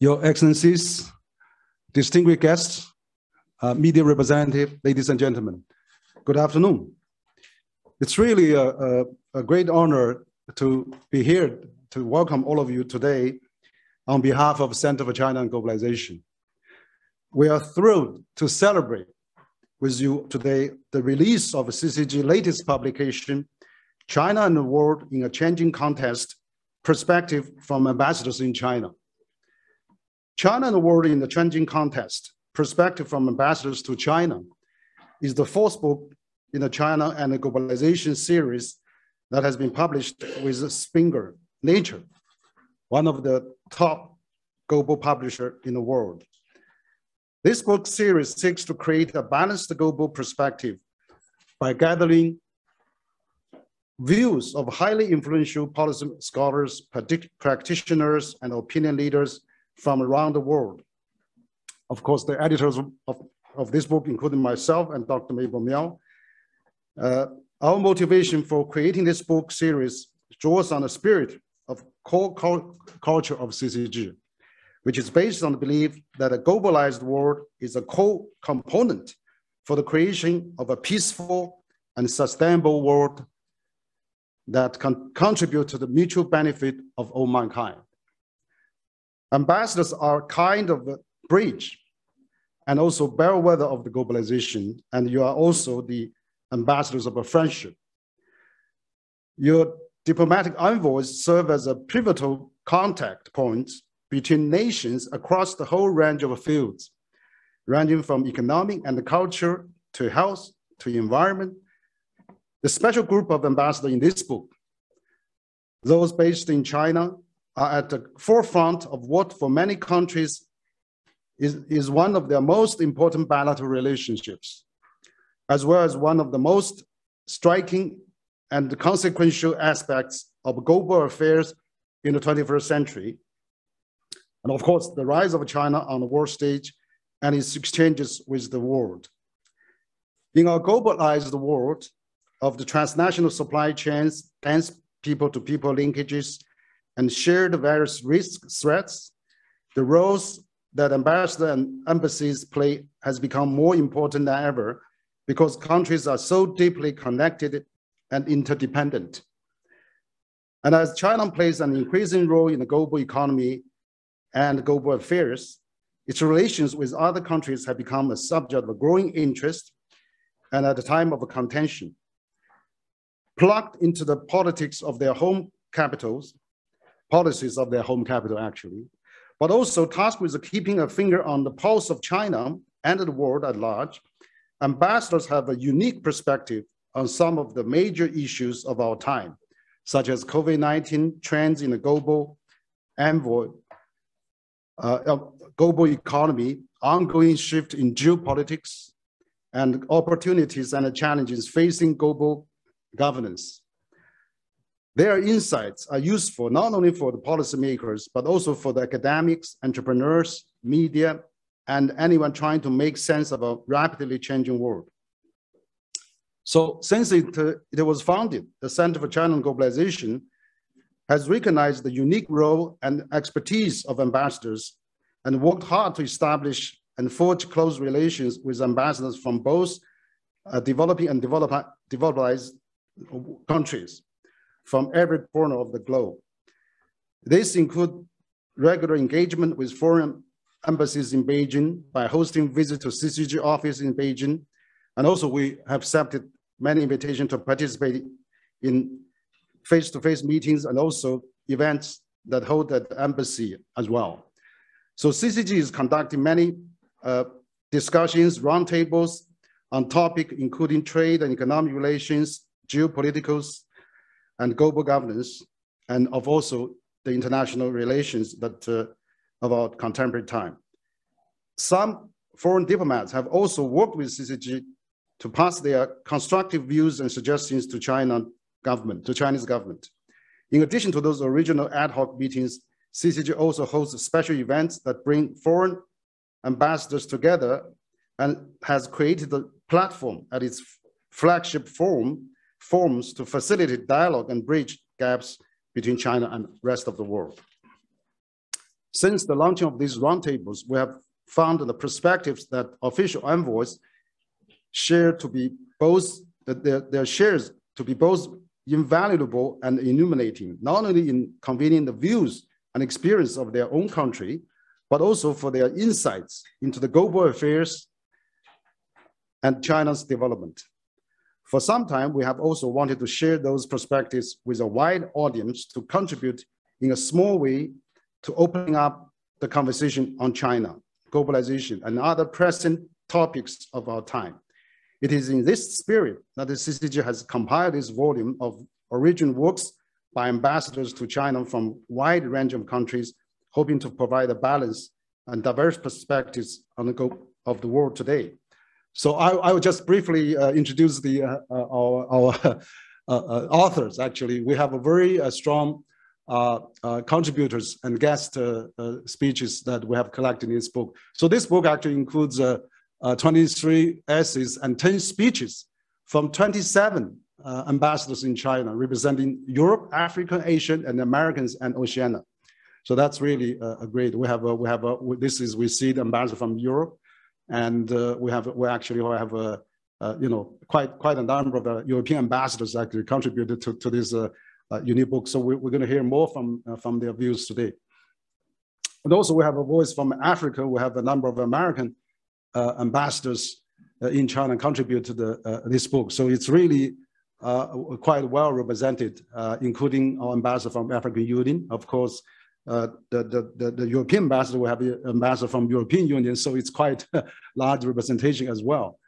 Your Excellencies, distinguished guests, media representative, ladies and gentlemen, good afternoon. It's really a great honor to be here to welcome all of you today on behalf of Center for China and Globalization. We are thrilled to celebrate with you today the release of CCG latest publication, China and the World in a Changing Context, Perspective from Ambassadors in China. China and the World in the Changing Context, Perspective from Ambassadors to China is the fourth book in the China and the Globalization series that has been published with Springer Nature, one of the top global publishers in the world. This book series seeks to create a balanced global perspective by gathering views of highly influential policy scholars, practitioners, and opinion leaders from around the world. Of course, the editors of this book, including myself and Dr. Mabel Miao. Our motivation for creating this book series draws on the spirit of core culture of CCG, which is based on the belief that a globalized world is a core component for the creation of a peaceful and sustainable world that can contribute to the mutual benefit of all mankind. Ambassadors are kind of a bridge and also bellwether of the globalization, and you are also the ambassadors of a friendship. Your diplomatic envoys serve as a pivotal contact point between nations across the whole range of fields, ranging from economic and culture to health to environment. The special group of ambassadors in this book, those based in China, are at the forefront of what for many countries is one of their most important bilateral relationships, as well as one of the most striking and consequential aspects of global affairs in the 21st century. And of course, the rise of China on the world stage and its exchanges with the world. In our globalized world of the transnational supply chains, dense people-to-people linkages, and shared various risk threats, the roles that ambassadors and embassies play has become more important than ever because countries are so deeply connected and interdependent. And as China plays an increasing role in the global economy and global affairs, its relations with other countries have become a subject of growing interest and at a time of contention. Plugged into the politics of their home capitals, policies of their home capital actually, but also tasked with keeping a finger on the pulse of China and the world at large, ambassadors have a unique perspective on some of the major issues of our time, such as COVID-19 trends in the global global economy, ongoing shift in geopolitics, and opportunities and challenges facing global governance. Their insights are useful not only for the policymakers, but also for the academics, entrepreneurs, media, and anyone trying to make sense of a rapidly changing world. So since it was founded, the Center for China and Globalization has recognized the unique role and expertise of ambassadors and worked hard to establish and forge close relations with ambassadors from both developing and developed countries from every corner of the globe. This includes regular engagement with foreign embassies in Beijing by hosting visits to CCG office in Beijing. And also we have accepted many invitations to participate in face-to-face meetings and also events that hold at the embassy as well. So CCG is conducting many discussions, roundtables on topics including trade and economic relations, geopoliticals, and global governance, and of also the international relations that of our contemporary time. Some foreign diplomats have also worked with CCG to pass their constructive views and suggestions to Chinese government. In addition to those original ad hoc meetings, CCG also hosts special events that bring foreign ambassadors together and has created a platform at its flagship forums to facilitate dialogue and bridge gaps between China and the rest of the world. Since the launching of these roundtables, we have found the perspectives that official envoys share to be both, their shares to be both invaluable and illuminating, not only in convening the views and experience of their own country, but also for their insights into the global affairs and China's development. For some time, we have also wanted to share those perspectives with a wide audience to contribute in a small way to opening up the conversation on China, globalization, and other pressing topics of our time. It is in this spirit that the CCG has compiled this volume of original works by ambassadors to China from a wide range of countries, hoping to provide a balanced and diverse perspectives on the scope of the world today. So I will just briefly introduce our authors. Actually, we have a very strong contributors and guest speeches that we have collected in this book. So this book actually includes 23 essays and 10 speeches from 27 ambassadors in China, representing Europe, Africa, Asia, and Americans and Oceania. So that's really a great. We see the ambassador from Europe, and we actually have quite a number of European ambassadors actually contributed to this unique book. So we're going to hear more from their views today. And also we have a voice from Africa. We have a number of American ambassadors in China contribute to this book. So it's really quite well represented, including our ambassador from African Union. Of course, the European ambassador, we have the ambassador from European Union, so it's quite a large representation as well.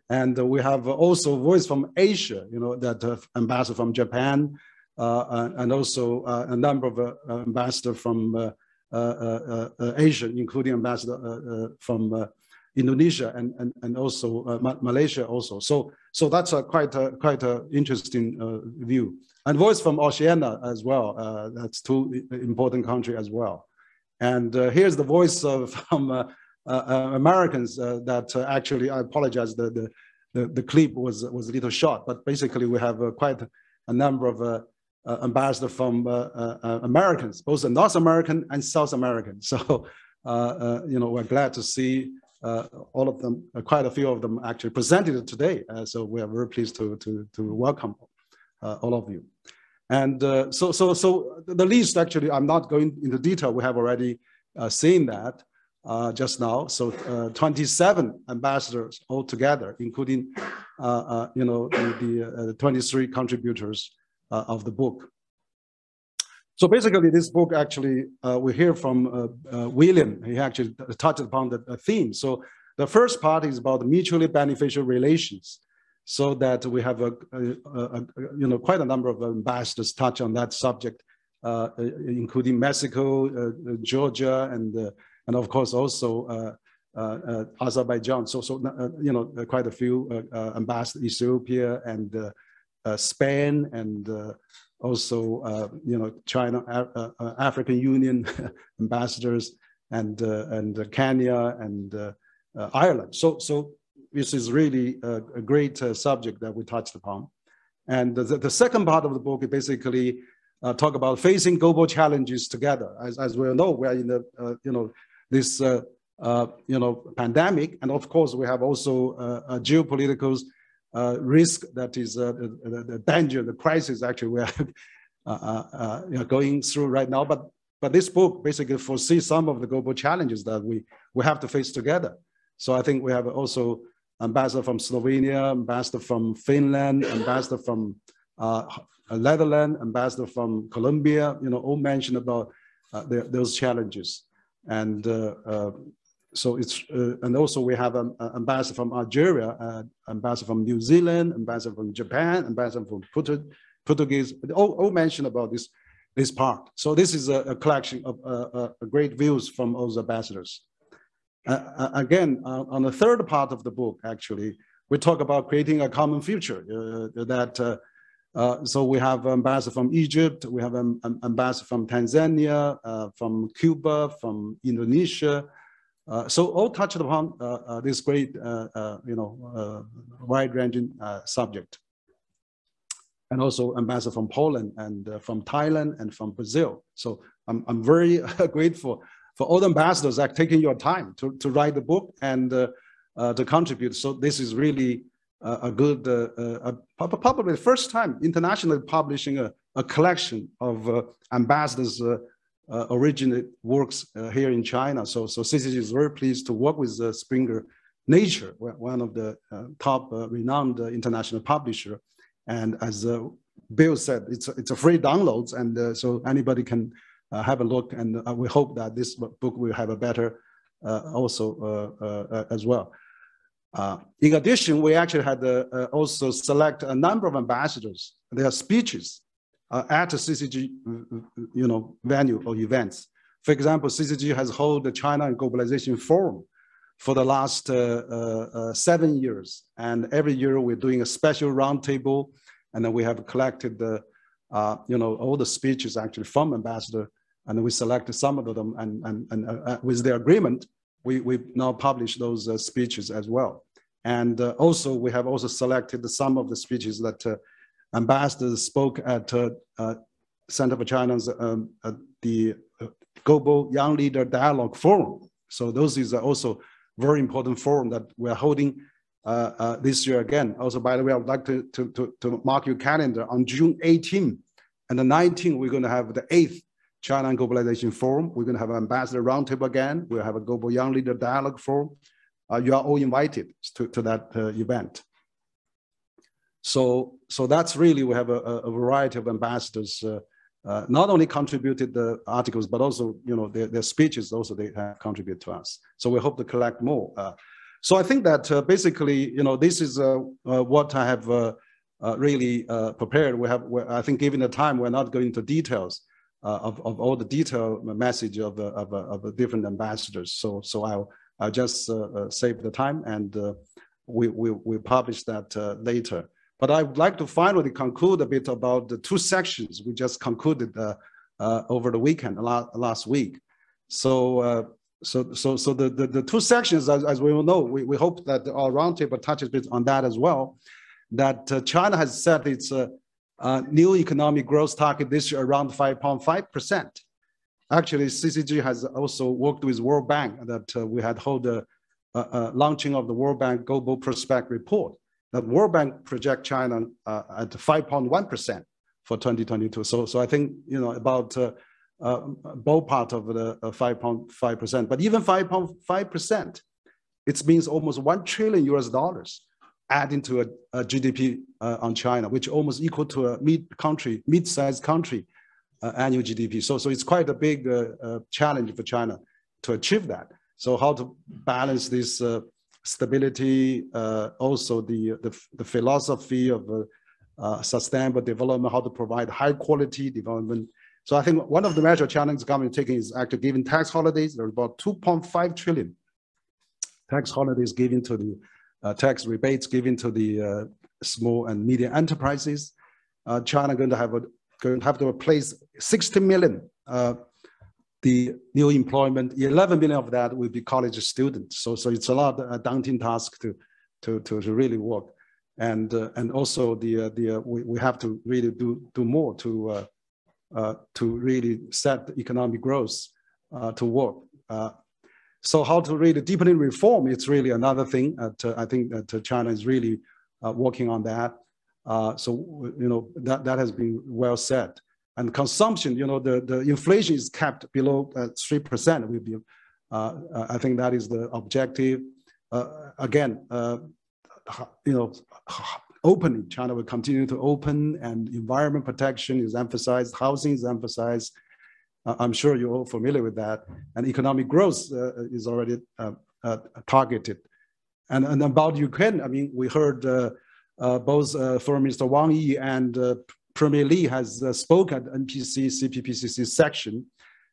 And we have also voice from Asia, that ambassador from Japan, and also a number of ambassadors from Asia, including ambassador from Indonesia and also Malaysia also. So that's quite a interesting view. And voice from Oceania as well. That's two important countries as well. And here's the voice from Americans that actually, I apologize, the clip was a little short, but basically we have quite a number of ambassadors from Americans, both North American and South American. So, we're glad to see all of them, quite a few of them actually presented today. So we are very pleased to welcome all of you. And so the list, actually, I'm not going into detail. We have already seen that just now. So 27 ambassadors altogether, including, the 23 contributors of the book. So basically, this book actually, we hear from William. He actually touched upon the theme. So the first part is about mutually beneficial relations. So that we have quite a number of ambassadors touch on that subject, including Mexico, Georgia, and of course also Azerbaijan. So quite a few ambassadors, Ethiopia and Spain, and also China, African Union ambassadors, and Kenya and Ireland. So this is really a great subject that we touched upon. And the second part of the book is basically talk about facing global challenges together. As we all know, we are in the this pandemic, and of course we have also a geopolitical risk, that is the danger, the crisis actually we are going through right now. But this book basically foresees some of the global challenges that we have to face together. So I think we have also ambassador from Slovenia, ambassador from Finland, ambassador from Netherlands, ambassador from Colombia, all mentioned about those challenges. And so it's, and also we have an ambassador from Algeria, ambassador from New Zealand, ambassador from Japan, ambassador from Portuguese, all mentioned about this part. So this is a collection of great views from all the ambassadors. Again, on the third part of the book, actually, we talk about creating a common future. So we have ambassador from Egypt, we have an ambassador from Tanzania, from Cuba, from Indonesia. So all touched upon this great, wide-ranging subject. And also ambassador from Poland and from Thailand and from Brazil. So I'm very grateful for all the ambassadors that taking your time to write the book and to contribute. So this is really a good, probably the first time internationally publishing a collection of ambassadors' original works here in China. So CCG is very pleased to work with Springer Nature, one of the top renowned international publisher. And as Bill said, it's a free downloads, and so anybody can have a look. And we hope that this book will have a better also as well. In addition, we actually had also select a number of ambassadors, their speeches at a CCG, venue or events. For example, CCG has held the China and Globalization Forum for the last 7 years, and every year we're doing a special roundtable, and then we have collected all the speeches actually from ambassador, and we selected some of them, and with their agreement, we now publish those speeches as well. And also, we have also selected some of the speeches that ambassadors spoke at Center for China's the Global Young Leader Dialogue Forum. So those is also very important forum that we're holding this year again. Also, by the way, I would like to mark your calendar on June 18 and the 19th, we're going to have the 8th China and Globalization Forum. We're going to have an ambassador roundtable again. We'll have a Global Young Leader Dialogue Forum. You are all invited to that event. So that's really, we have a variety of ambassadors, not only contributed the articles, but also, their speeches also they have contributed to us. So we hope to collect more. So I think that basically, this is what I have really prepared. I think given the time, we're not going into details of all the detailed message of the different ambassadors. So I'll just save the time, and we'll publish that later. But I would like to finally conclude a bit about the 2 sections we just concluded over the weekend, last week. So the 2 sections, as we all know, we hope that our roundtable touches a bit on that as well, that China has set its new economic growth target this year around 5.5%. Actually, CCG has also worked with World Bank that we had held a launching of the World Bank Global Prospect Report. That World Bank project China at 5.1% for 2022. So I think, about ballpark of the 5.5%, but even 5.5%, it means almost $1 trillion adding to a GDP on China, which almost equal to a mid-sized country annual GDP. So it's quite a big challenge for China to achieve that. So how to balance this stability, also the philosophy of sustainable development, how to provide high quality development. So I think one of the major challenges the government is taking is actually giving tax holidays. There's about 2.5 trillion tax holidays given to the tax rebates given to the small and medium enterprises. China going to have to replace 60 million the new employment. 11 million of that will be college students. So it's a daunting task to really work, and also we have to really do more to really set economic growth to work. So how to really deepen reform? It's really another thing. I think that China is really working on that. So that has been well said. And consumption, the inflation is capped below 3%. Will be, I think that is the objective. Again, opening, China will continue to open, and environment protection is emphasized, housing is emphasized. I'm sure you're all familiar with that. And economic growth is already targeted. And about Ukraine, I mean, we heard both Foreign Minister Wang Yi and Premier Li has spoken at NPC, CPPCC section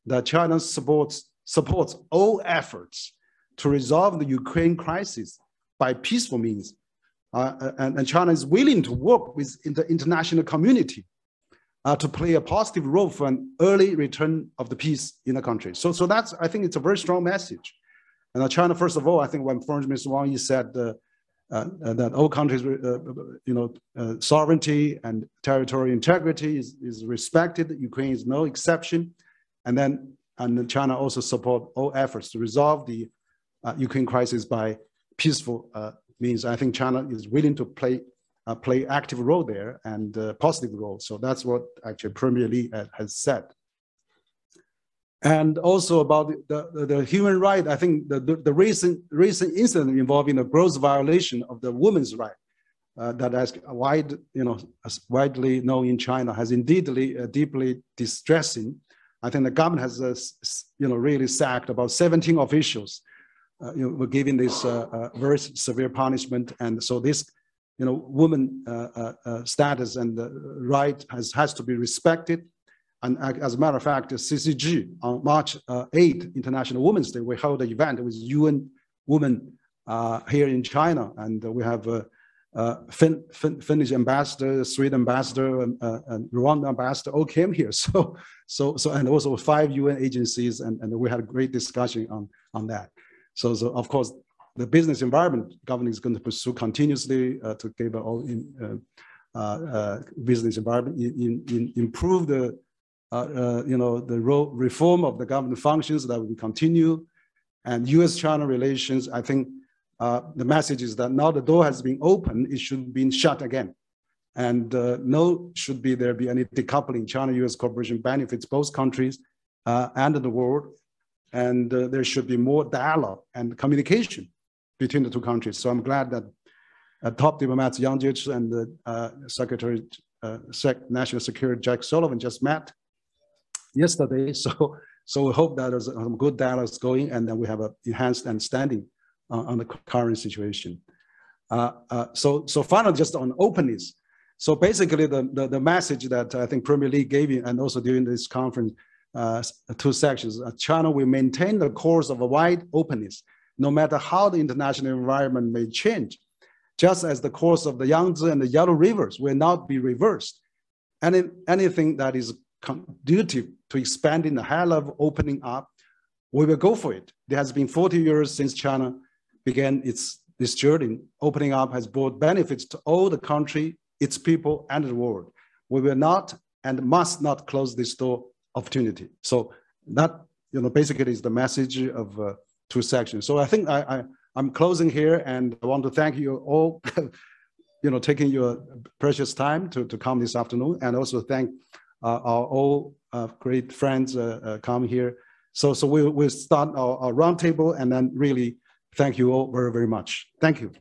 that China supports all efforts to resolve the Ukraine crisis by peaceful means. And China is willing to work with the international community to play a positive role for an early return of the peace in the country. So that's, I think it's a very strong message. And China, first of all, I think when Foreign Minister Wang Yi said that all countries, sovereignty and territorial integrity is respected. Ukraine is no exception. And then and China also support all efforts to resolve the Ukraine crisis by peaceful means. I think China is willing to play active role there and positive role. So that's what actually Premier Li has said. And also about the human right, I think the recent incident involving the gross violation of the women's right that is widely known in China has indeed deeply distressing. I think the government has really sacked about 17 officials, were given this very severe punishment, and so this woman status and right has to be respected. And as a matter of fact, the CCG on March 8, International Women's Day, we held an event with UN Women here in China, and we have Finnish ambassador, Sweden ambassador, and Rwanda ambassador all came here. So and also 5 UN agencies, and we had a great discussion on that. So of course, the business environment government is going to pursue continuously to give all business environment, improve the reform of the government functions that will continue, and U.S.-China relations. I think the message is that now the door has been opened, it should be shut again, and should there be any decoupling. China-U.S. cooperation benefits both countries and the world, and there should be more dialogue and communication between the two countries. So I'm glad that top diplomats Yang Jiechi and the National Security Jack Sullivan just met yesterday. So we hope that there's some good dialogues going, and then we have an enhanced understanding on the current situation. So finally, just on openness. So basically, the message that I think Premier Li gave you, and also during this conference, 2 sections. China will maintain the course of a wide openness, no matter how the international environment may change, just as the course of the Yangtze and the Yellow Rivers will not be reversed. Anything that is conducive to expanding the high level opening up, we will go for it. There has been 40 years since China began this journey. Opening up has brought benefits to all the country, its people, and the world. We will not and must not close this door opportunity. So that basically is the message of 2 sections. So I think I'm closing here, and I want to thank you all, taking your precious time to come this afternoon, and also thank our all great friends come here. So we'll start our roundtable, and then really thank you all very, very much. Thank you.